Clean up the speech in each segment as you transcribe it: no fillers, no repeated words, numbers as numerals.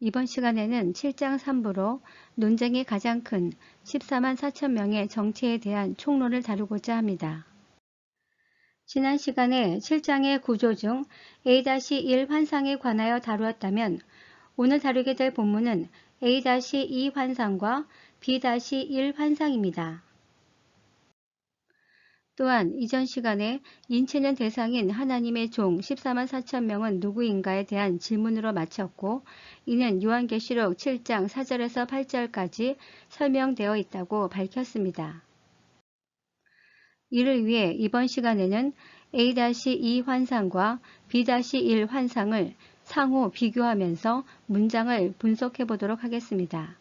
이번 시간에는 7장 3부로 논쟁이 가장 큰 14만 4천 명의 정치에 대한 총론을 다루고자 합니다. 지난 시간에 7장의 구조 중 A-1 환상에 관하여 다루었다면 오늘 다루게 될 본문은 A-2 환상과 B-1 환상입니다. 또한 이전 시간에 인치는 대상인 하나님의 종 14만 4천 명은 누구인가에 대한 질문으로 마쳤고 이는 요한계시록 7장 4절에서 8절까지 설명되어 있다고 밝혔습니다. 이를 위해 이번 시간에는 A-2 환상과 B-1 환상을 상호 비교하면서 문장을 분석해 보도록 하겠습니다.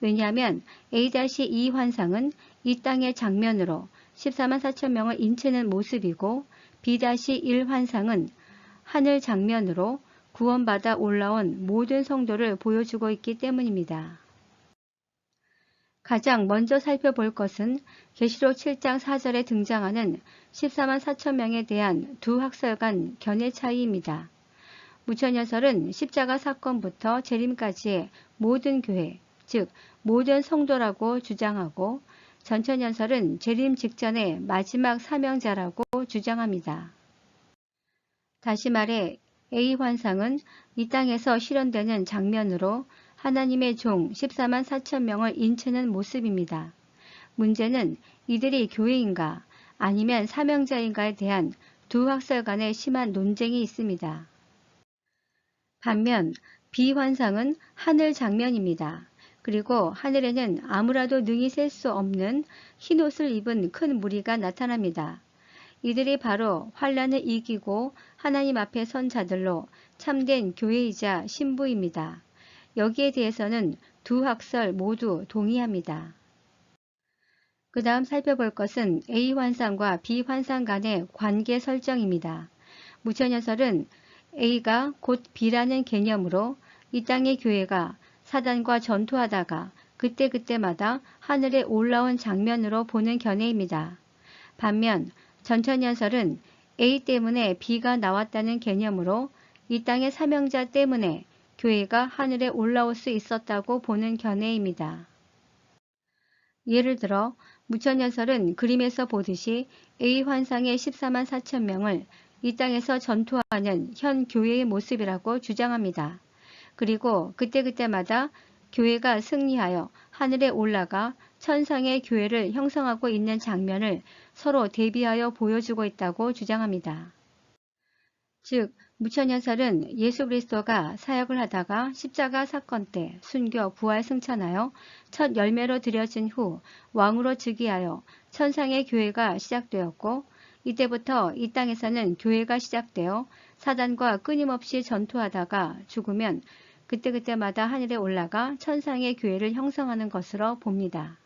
왜냐하면 A-2 환상은 이 땅의 장면으로 14만 4천 명을 인치는 모습이고 B-1 환상은 하늘 장면으로 구원받아 올라온 모든 성도를 보여주고 있기 때문입니다. 가장 먼저 살펴볼 것은 계시록 7장 4절에 등장하는 14만 4천 명에 대한 두 학설 간 견해 차이입니다. 무천연설은 십자가 사건부터 재림까지의 모든 교회, 즉 모든 성도라고 주장하고 전천연설은 재림 직전의 마지막 사명자라고 주장합니다. 다시 말해 A 환상은 이 땅에서 실현되는 장면으로 하나님의 종 14만 4천 명을 인치는 모습입니다. 문제는 이들이 교회인가 아니면 사명자인가에 대한 두 학설 간의 심한 논쟁이 있습니다. 반면 B 환상은 하늘 장면입니다. 그리고 하늘에는 아무라도 능히 셀 수 없는 흰옷을 입은 큰 무리가 나타납니다. 이들이 바로 환난을 이기고 하나님 앞에 선 자들로 참된 교회이자 신부입니다. 여기에 대해서는 두 학설 모두 동의합니다. 그 다음 살펴볼 것은 A 환상과 B 환상 간의 관계 설정입니다. 무천연설은 A가 곧 B라는 개념으로 이 땅의 교회가 사단과 전투하다가 그때그때마다 하늘에 올라온 장면으로 보는 견해입니다. 반면 전천연설은 A 때문에 B가 나왔다는 개념으로 이 땅의 사명자 때문에 교회가 하늘에 올라올 수 있었다고 보는 견해입니다. 예를 들어 무천연설은 그림에서 보듯이 A 환상의 14만 4천 명을 이 땅에서 전투하는 현 교회의 모습이라고 주장합니다. 그리고 그때그때마다 교회가 승리하여 하늘에 올라가 천상의 교회를 형성하고 있는 장면을 서로 대비하여 보여주고 있다고 주장합니다. 즉 무천연설은 예수 그리스도가 사역을 하다가 십자가 사건 때 순교 부활 승천하여 첫 열매로 드려진 후 왕으로 즉위하여 천상의 교회가 시작되었고 이때부터 이 땅에서는 교회가 시작되어 사단과 끊임없이 전투하다가 죽으면 그때그때마다 하늘에 올라가 천상의 교회를 형성하는 것으로 봅니다.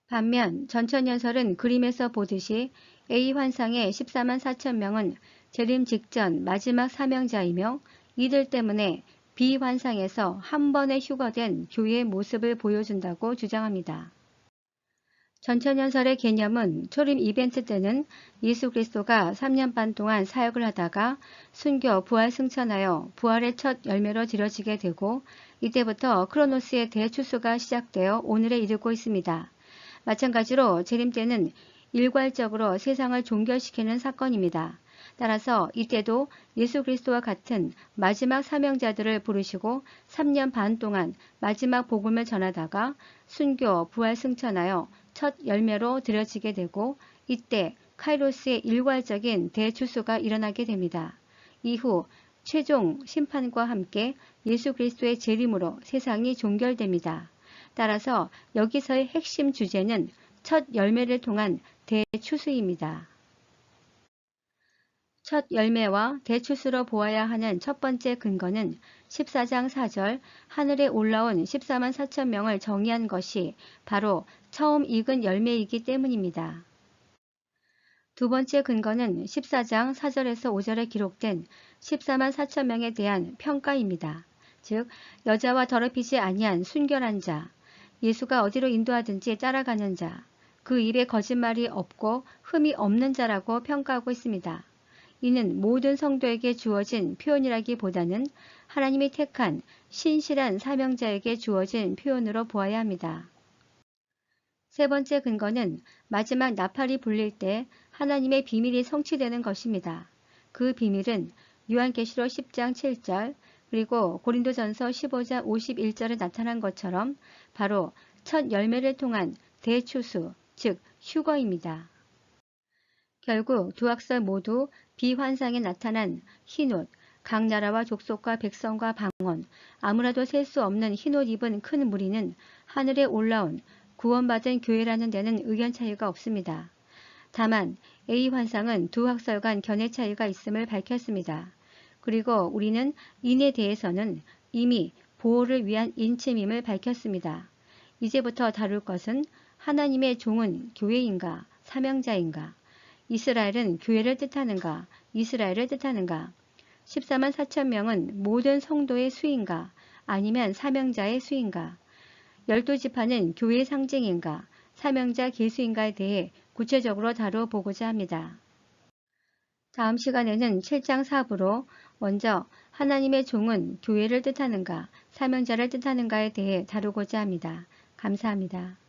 반면 전천연설은 그림에서 보듯이 A 환상의 14만 4천 명은 재림 직전 마지막 사명자이며 이들 때문에 B 환상에서 한 번에 휴거된 교회의 모습을 보여준다고 주장합니다. 전천연설의 개념은 초림 이벤트 때는 예수 그리스도가 3년 반 동안 사역을 하다가 순교 부활 승천하여 부활의 첫 열매로 드려지게 되고 이때부터 크로노스의 대추수가 시작되어 오늘에 이르고 있습니다. 마찬가지로 재림 때는 일괄적으로 세상을 종결시키는 사건입니다. 따라서 이때도 예수 그리스도와 같은 마지막 사명자들을 부르시고 3년 반 동안 마지막 복음을 전하다가 순교 부활 승천하여 첫 열매로 드려지게 되고 이때 카이로스의 일괄적인 대추수가 일어나게 됩니다. 이후 최종 심판과 함께 예수 그리스도의 재림으로 세상이 종결됩니다. 따라서 여기서의 핵심 주제는 첫 열매를 통한 대추수입니다. 첫 열매와 대추수로 보아야 하는 첫 번째 근거는 14장 4절 하늘에 올라온 14만 4천 명을 정의한 것이 바로 처음 익은 열매이기 때문입니다. 두 번째 근거는 14장 4절에서 5절에 기록된 14만 4천 명에 대한 평가입니다. 즉 여자와 더럽히지 아니한 순결한 자, 예수가 어디로 인도하든지 따라가는 자, 그 입에 거짓말이 없고 흠이 없는 자라고 평가하고 있습니다. 이는 모든 성도에게 주어진 표현이라기보다는 하나님이 택한 신실한 사명자에게 주어진 표현으로 보아야 합니다. 세 번째 근거는 마지막 나팔이 불릴 때 하나님의 비밀이 성취되는 것입니다. 그 비밀은 요한계시록 10장 7절 그리고 고린도전서 15장 51절에 나타난 것처럼 바로 첫 열매를 통한 대추수, 즉 휴거입니다. 결국 두 학설 모두 비환상에 나타난 흰옷, 각 나라와 족속과 백성과 방언, 아무라도 셀 수 없는 흰옷 입은 큰 무리는 하늘에 올라온 구원받은 교회라는 데는 의견 차이가 없습니다. 다만 A 환상은 두 학설 간 견해 차이가 있음을 밝혔습니다. 그리고 우리는 인에 대해서는 이미 보호를 위한 인침임을 밝혔습니다. 이제부터 다룰 것은 하나님의 종은 교회인가 사명자인가, 이스라엘은 교회를 뜻하는가 이스라엘을 뜻하는가, 14만 4천 명은 모든 성도의 수인가 아니면 사명자의 수인가, 12지파는 교회의 상징인가 사명자 계수인가에 대해 구체적으로 다뤄보고자 합니다. 다음 시간에는 7장 4부로 먼저 하나님의 종은 교회를 뜻하는가 사명자를 뜻하는가에 대해 다루고자 합니다. 감사합니다.